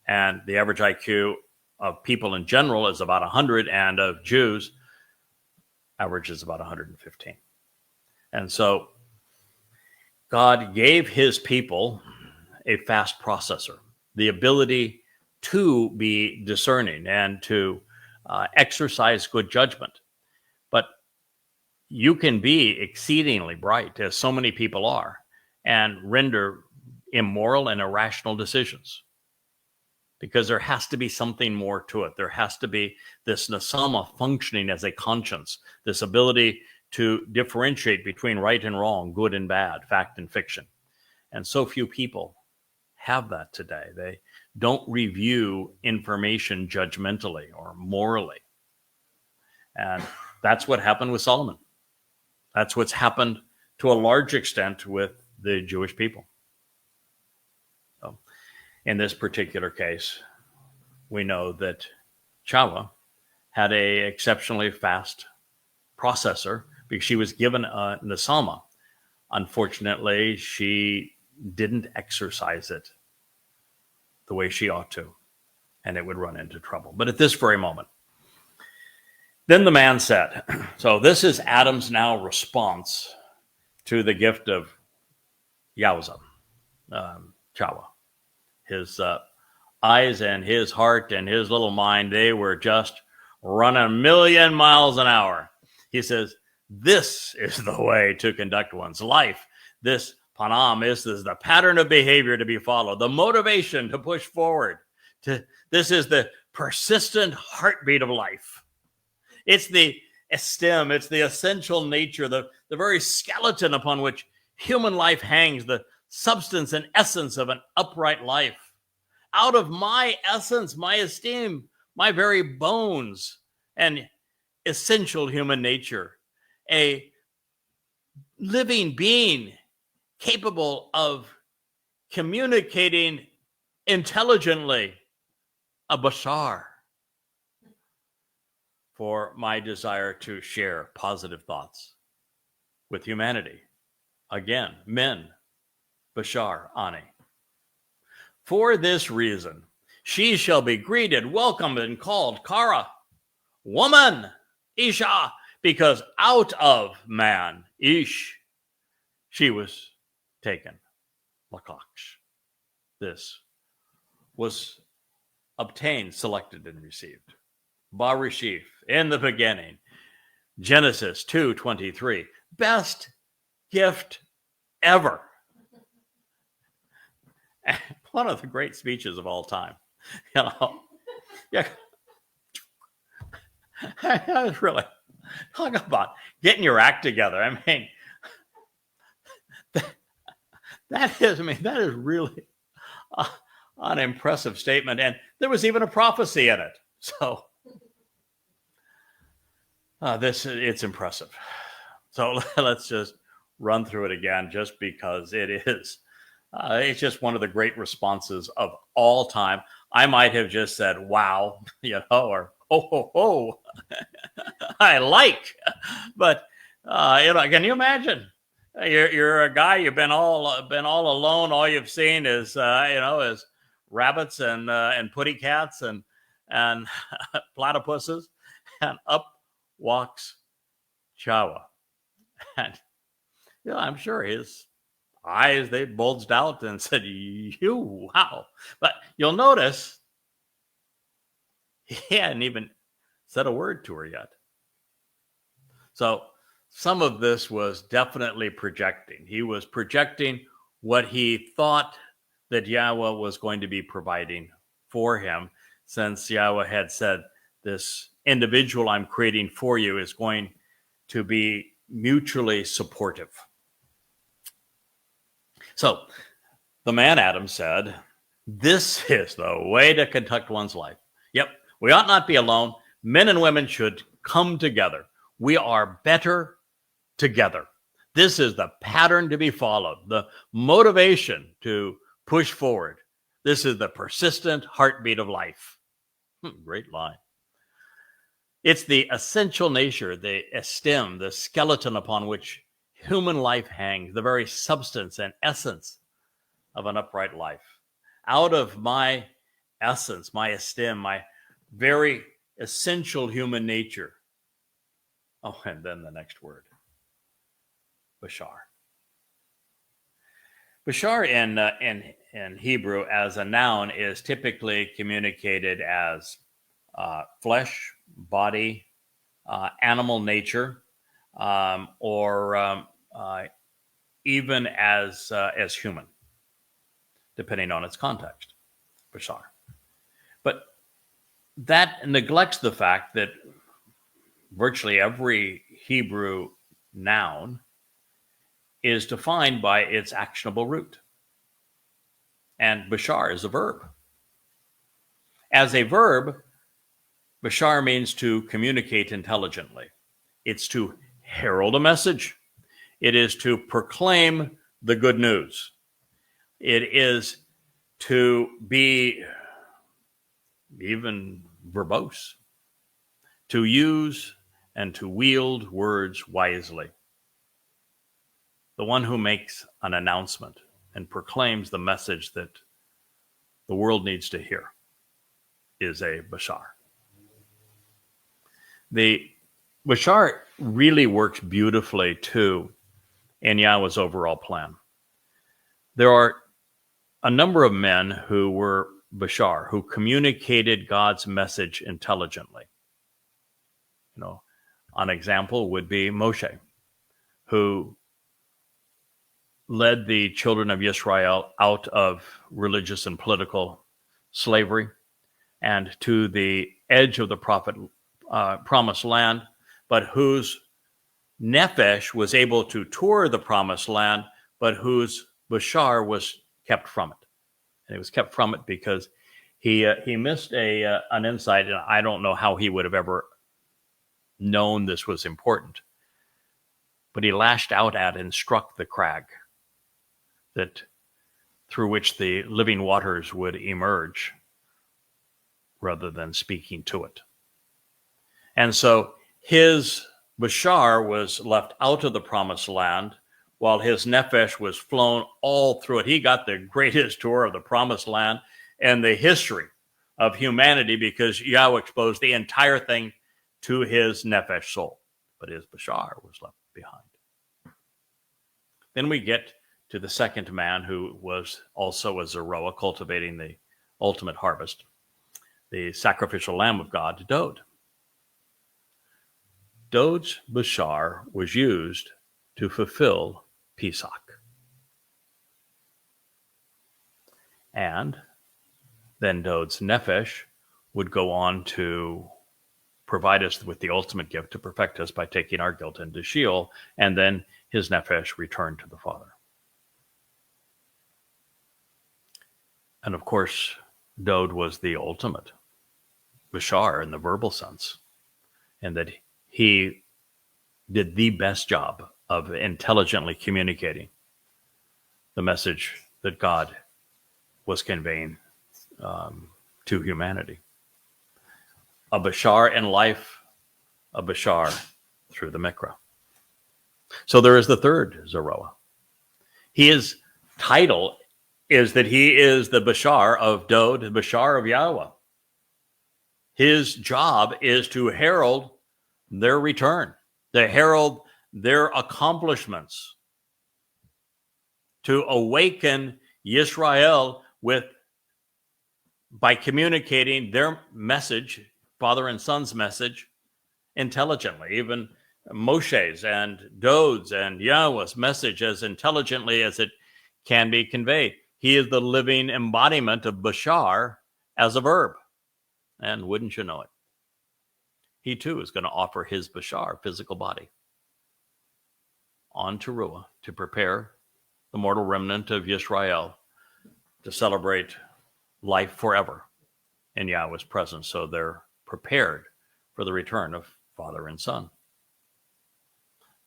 And the average IQ of people in general is about 100, and of Jews, average is about 115. And so God gave his people a fast processor, the ability to be discerning and to exercise good judgment. But you can be exceedingly bright, as so many people are, and render immoral and irrational decisions. Because there has to be something more to it. There has to be this Nesama functioning as a conscience, this ability to differentiate between right and wrong, good and bad, fact and fiction. And so few people have that today. They don't review information judgmentally or morally. And that's what happened with Solomon. That's what's happened to a large extent with the Jewish people. So, in this particular case, we know that Towrah had an exceptionally fast processor because she was given a Nesama. Unfortunately, she didn't exercise it the way she ought to, and it would run into trouble. But at this very moment, then the man said, so this is Adam's now response to the gift of Yahowah, Towrah. His eyes and his heart and his little mind, they were just running a million miles an hour. He says, this is the way to conduct one's life. This panam is the pattern of behavior to be followed, the motivation to push forward. This is the persistent heartbeat of life. It's the stem, it's the essential nature, the very skeleton upon which human life hangs, the substance and essence of an upright life. Out of my essence, my esteem, my very bones, and essential human nature, a living being capable of communicating intelligently, a bashar, for my desire to share positive thoughts with humanity. Again, men, Bashar, Ani. For this reason, she shall be greeted, welcomed, and called Kara, woman, Isha, because out of man, Ish, she was taken. Lakaksh. This was obtained, selected, and received. Barishif, in the beginning. Genesis 2:23. Best gift ever. One of the great speeches of all time. Yeah. I was really talk about getting your act together. I mean, that is really an impressive statement, and there was even a prophecy in it. So it's impressive. So let's just run through it again, just because it is. It's just one of the great responses of all time. I might have just said, "Wow," or "Oh, ho, ho." I like, but can you imagine? You're a guy. You've been all alone. All you've seen is is rabbits and putty cats and platypuses, and up walks Yahowah, and I'm sure his eyes, they bulged out and said, "You, wow!" But you'll notice he hadn't even said a word to her yet. So some of this was definitely projecting. He was projecting what he thought that Yahowah was going to be providing for him, since Yahowah had said, this individual I'm creating for you is going to be mutually supportive. So the man Adam said, this is the way to conduct one's life. Yep, we ought not be alone. Men and women should come together. We are better together. This is the pattern to be followed, the motivation to push forward. This is the persistent heartbeat of life. Great line. It's the essential nature, the stem, the skeleton upon which human life hangs, the very substance and essence of an upright life. Out of my essence, my esteem, my very essential human nature. Oh, and then the next word, Bashar. Bashar in Hebrew as a noun is typically communicated as flesh, body, animal nature, or even as human, depending on its context. Bashar. But that neglects the fact that virtually every Hebrew noun is defined by its actionable root. And Bashar is a verb. As a verb, Bashar means to communicate intelligently. It's to herald a message. It is to proclaim the good news. It is to be even verbose, to use and to wield words wisely. The one who makes an announcement and proclaims the message that the world needs to hear is a Bashar. The Bashar really works beautifully too in Yahowah's overall plan. There are a number of men who were Bashar, who communicated God's message intelligently. An example would be Moshe, who led the children of Israel out of religious and political slavery and to the edge of the promised land, but whose nefesh was able to tour the promised land, but whose Bashar was kept from it. And it was kept from it because he missed an insight, and I don't know how he would have ever known this was important. But he lashed out at and struck the crag that through which the living waters would emerge, rather than speaking to it. And so his Bashar was left out of the promised land, while his nephesh was flown all through it. He got the greatest tour of the promised land and the history of humanity because Yahweh exposed the entire thing to his nephesh soul. But his bashar was left behind. Then we get to the second man, who was also a Zeroah, cultivating the ultimate harvest, the sacrificial lamb of God, Dod. Dod's bashar was used to fulfill Pesach. And then Dod's nephesh would go on to provide us with the ultimate gift to perfect us by taking our guilt into Sheol, and then his nephesh returned to the Father. And of course, Dod was the ultimate bashar in the verbal sense, and that he did the best job of intelligently communicating the message that God was conveying to humanity. A bashar in life, a bashar through the mikra. So there is the third Zeroah. His title is that he is the bashar of Dod, the bashar of Yahowah. His job is to herald their return, to herald their accomplishments, to awaken Yisrael by communicating their message, father and son's message, intelligently. Even Moshe's and Dod's and Yahweh's message as intelligently as it can be conveyed. He is the living embodiment of bashar as a verb. And wouldn't you know it, he too is going to offer his bashar, physical body, on Towrah to prepare the mortal remnant of Yisrael to celebrate life forever in Yahweh's presence. So they're prepared for the return of father and son.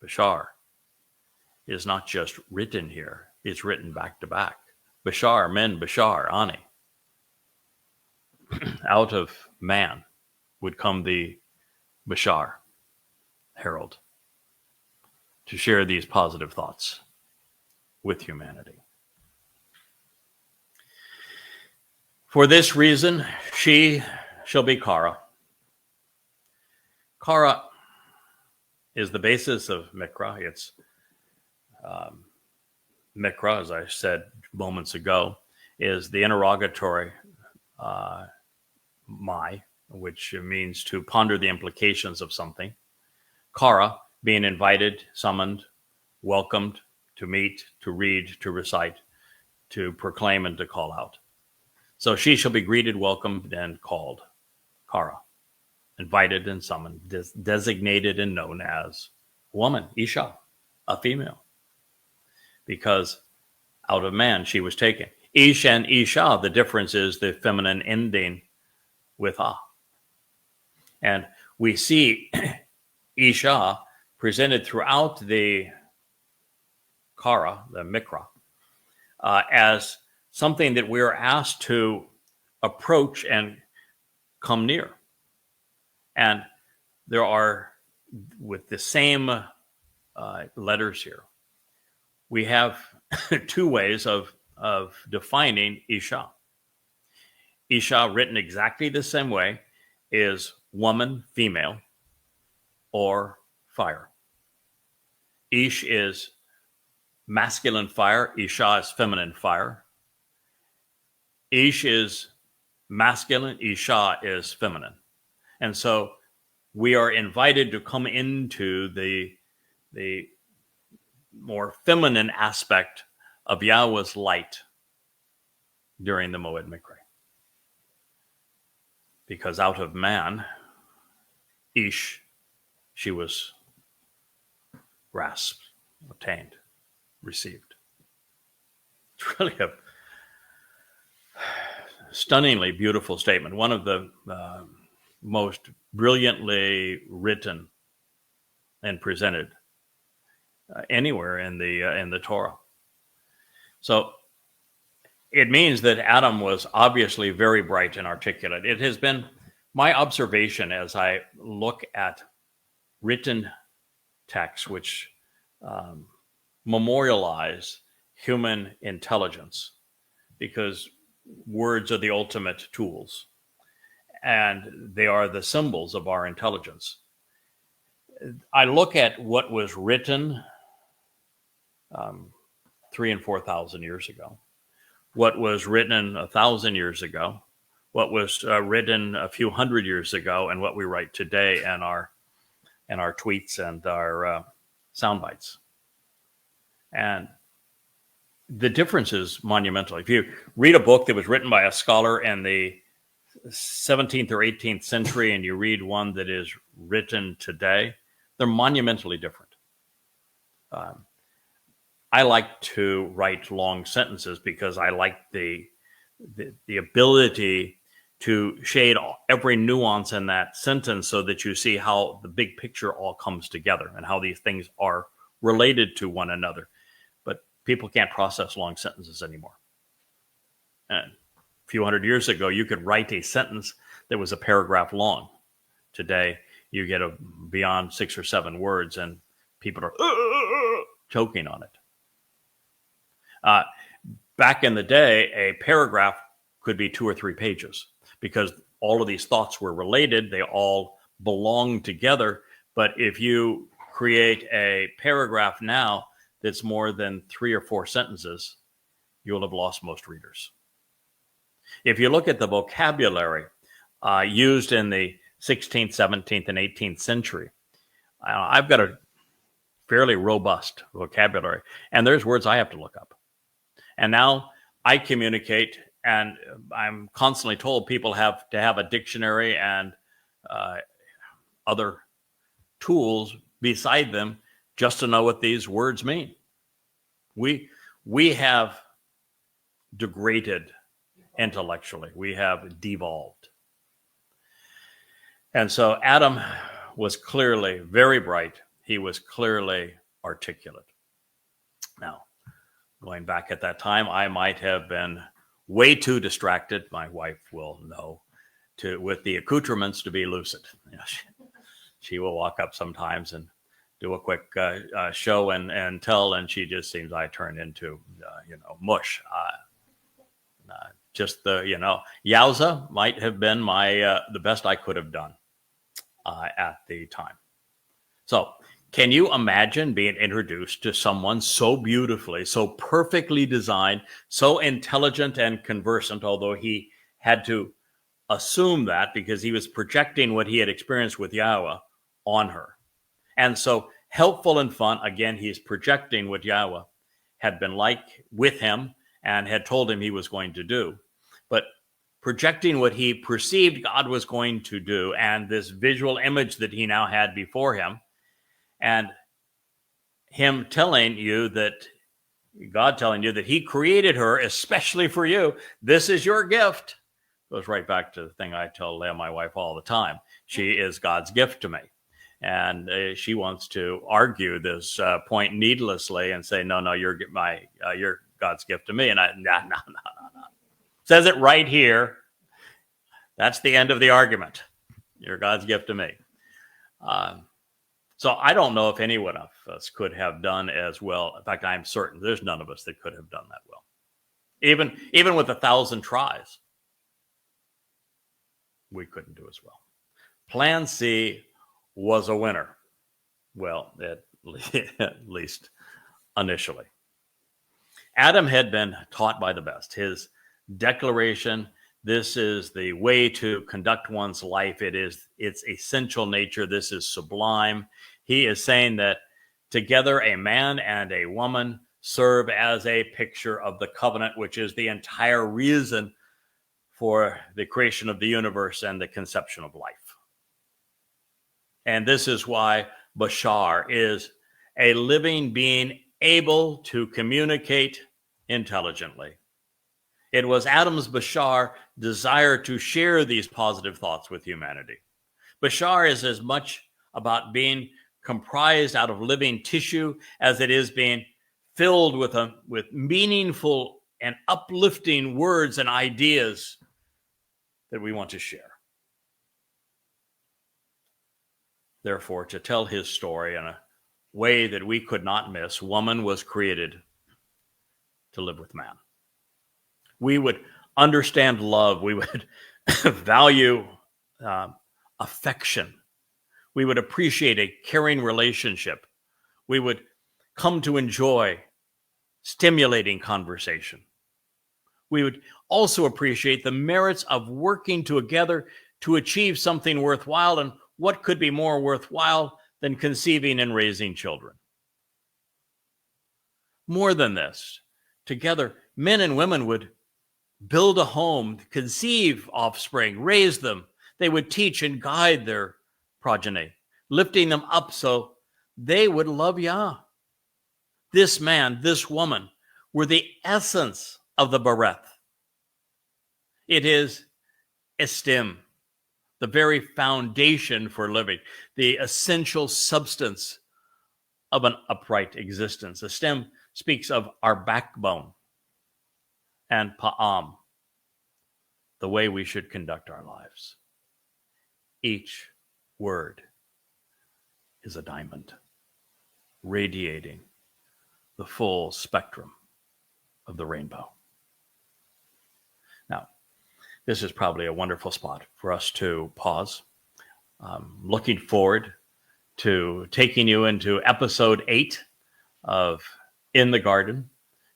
Bashar is not just written here, it's written back to back. Bashar, men, Bashar, Ani. Out of man would come the Bashar, herald, to share these positive thoughts with humanity. For this reason, she shall be Kara. Kara is the basis of Mikra. It's Mikra, as I said moments ago, is the interrogatory my, which means to ponder the implications of something. Kara, being invited, summoned, welcomed, to meet, to read, to recite, to proclaim, and to call out. So she shall be greeted, welcomed, and called. Kara, invited and summoned, designated and known as woman, Isha, a female, because out of man she was taken. Ish and Isha, the difference is the feminine ending with ah. And we see Isha presented throughout the Kara, the Mikra, as something that we are asked to approach and come near. And there are, with the same letters here, we have two ways of defining Isha. Isha, written exactly the same way, is woman, female, or fire. Ish is masculine fire. Isha is feminine fire. Ish is masculine. Isha is feminine. And so we are invited to come into the more feminine aspect of Yahweh's light during the Moed Mikra. Because out of man, Ish, she was grasped, obtained, received. It's really a stunningly beautiful statement. One of the most brilliantly written and presented anywhere in the Torah. So it means that Adam was obviously very bright and articulate. It has been my observation as I look at written texts, which memorialize human intelligence, because words are the ultimate tools and they are the symbols of our intelligence. I look at what was written 3,000 and 4,000 years ago, what was written 1,000 years ago, what was written a few hundred years ago, and what we write today and our tweets and our sound bites. And the difference is monumental. If you read a book that was written by a scholar in the 17th or 18th century and you read one that is written today, they're monumentally different. I like to write long sentences because I like the ability to shade every nuance in that sentence so that you see how the big picture all comes together and how these things are related to one another. But people can't process long sentences anymore. And a few hundred years ago, you could write a sentence that was a paragraph long. Today, you get beyond 6 or 7 words and people are choking on it. Back in the day, a paragraph could be 2 or 3 pages because all of these thoughts were related. They all belong together. But if you create a paragraph now that's more than 3 or 4 sentences, you'll have lost most readers. If you look at the vocabulary used in the 16th, 17th, and 18th century, I've got a fairly robust vocabulary, and there's words I have to look up. And now I communicate, and I'm constantly told people have to have a dictionary and other tools beside them just to know what these words mean. We have degraded intellectually. We have devolved. And so Adam was clearly very bright. He was clearly articulate. Now, going back at that time, I might have been way too distracted. My wife will know with the accoutrements to be lucid. You know, she will walk up sometimes and do a quick show and tell, and she just seems I turn into mush. Just the yowza might have been my the best I could have done at the time. So, can you imagine being introduced to someone so beautifully, so perfectly designed, so intelligent and conversant, although he had to assume that because he was projecting what he had experienced with Yahowah on her. And so helpful and fun, again, he's projecting what Yahowah had been like with him and had told him he was going to do. But projecting what he perceived God was going to do and this visual image that he now had before him, and him telling you that, God telling you that he created her especially for you. This is your gift. Goes right back to the thing I tell Leah, my wife, all the time. She is God's gift to me. And she wants to argue this point needlessly and say, no, you're God's gift to me. And no. Says it right here. That's the end of the argument. You're God's gift to me. So I don't know if anyone of us could have done as well. In fact, I'm certain there's none of us that could have done that well. Even with 1,000 tries, we couldn't do as well. Plan C was a winner. Well, at least initially. Adam had been taught by the best. His declaration, this is the way to conduct one's life. Its essential nature. This is sublime. He is saying that together a man and a woman serve as a picture of the covenant, which is the entire reason for the creation of the universe and the conception of life. And this is why Bashar is a living being able to communicate intelligently. It was Adam's Bashar desire to share these positive thoughts with humanity. Bashar is as much about being comprised out of living tissue as it is being filled with meaningful and uplifting words and ideas that we want to share. Therefore, to tell his story in a way that we could not miss, woman was created to live with man. We would understand love. We would value affection. We would appreciate a caring relationship. We would come to enjoy stimulating conversation. We would also appreciate the merits of working together to achieve something worthwhile. And what could be more worthwhile than conceiving and raising children? More than this, together, men and women would build a home, conceive offspring, raise them. They would teach and guide their progeny, lifting them up so they would love Yah. This man, this woman, were the essence of the Bereth. It is estim, the very foundation for living, the essential substance of an upright existence. Estim speaks of our backbone, and pa'am, the way we should conduct our lives. Each word is a diamond, radiating the full spectrum of the rainbow. Now, this is probably a wonderful spot for us to pause. Looking forward to taking you into episode 8 of In the Garden,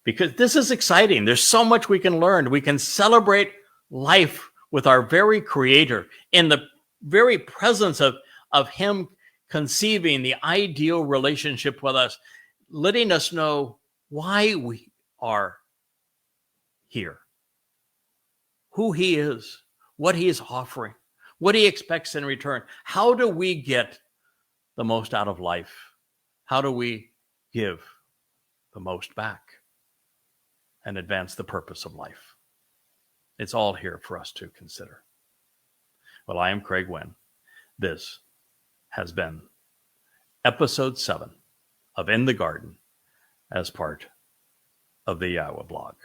because this is exciting. There's so much we can learn. We can celebrate life with our very Creator in the very presence of Him conceiving the ideal relationship with us, letting us know why we are here, who He is, what He is offering, what He expects in return. How do we get the most out of life? How do we give the most back and advance the purpose of life? It's all here for us to consider. Well, I am Craig Winn. This has been episode 7 of In the Garden as part of the YAHOWAH blog.